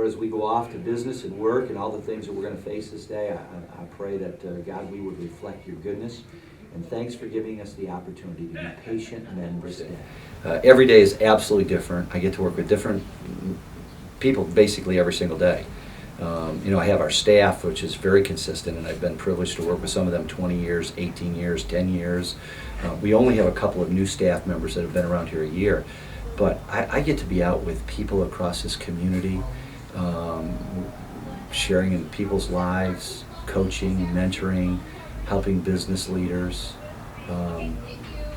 Lord, as we go off to business and work and all the things that we're going to face this day, I pray that, God, we would reflect your goodness. And thanks for giving us the opportunity to be patient men this day. Every day is absolutely different. I get to work with different people basically every single day. I have our staff, which is very consistent, and I've been privileged to work with some of them 20 years, 18 years, 10 years. We only have a couple of new staff members that have been around here a year. But I get to be out with people across this community, sharing in people's lives, coaching, mentoring, helping business leaders.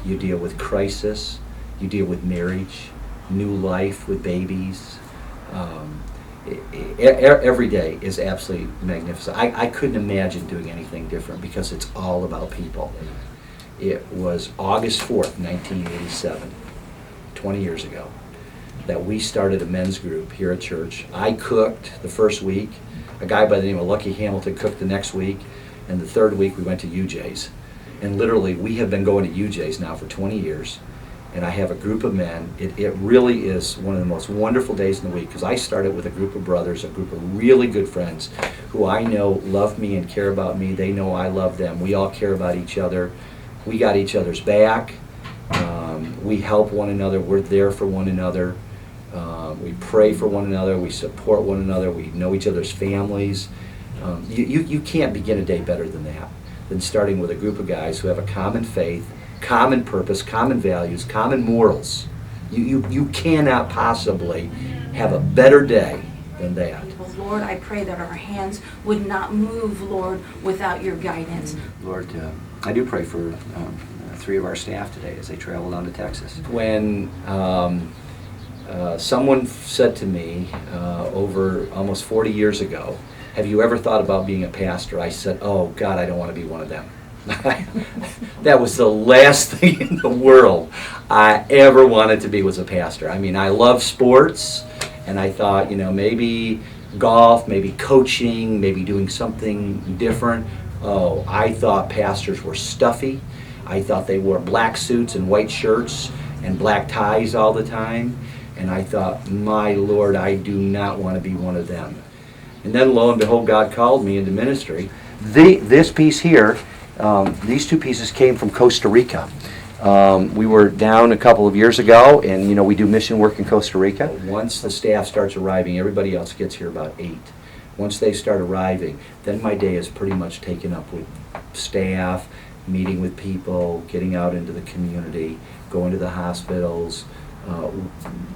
You deal with crisis, you deal with marriage, new life with babies. Every day is absolutely magnificent. I couldn't imagine doing anything different because it's all about people. It was August 4th, 1987. 20 years ago, that we started a men's group here at church. I cooked the first week. A guy by the name of Lucky Hamilton cooked the next week. And the third week we went to UJ's. And literally we have been going to UJ's now for 20 years. And I have a group of men. It really is one of the most wonderful days in the week because I started with a group of brothers, a group of really good friends who I know love me and care about me. They know I love them. We all care about each other. We got each other's back. We help one another. We're there for one another. We pray for one another. We support one another. We know each other's families. You can't begin a day better than that, than starting with a group of guys who have a common faith, common purpose, common values, common morals. You cannot possibly have a better day than that. Lord, I pray that our hands would not move, Lord, without your guidance. Lord, I do pray for 3 of our staff today as they travel down to Texas. When someone said to me over almost 40 years ago, have you ever thought about being a pastor? I said, oh God, I don't want to be one of them. That was the last thing in the world I ever wanted to be was a pastor. I mean, I love sports, and I thought, maybe golf, maybe coaching, maybe doing something different. Oh, I thought pastors were stuffy. I thought they wore black suits and white shirts and black ties all the time. And I thought, my Lord, I do not want to be one of them. And then lo and behold, God called me into ministry. This piece here, these 2 pieces came from Costa Rica. We were down a couple of years ago, and we do mission work in Costa Rica. Once the staff starts arriving, everybody else gets here about 8. Once they start arriving, then my day is pretty much taken up with staff, meeting with people, getting out into the community, going to the hospitals,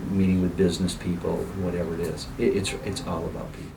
meeting with business people, whatever it is. It's all about people.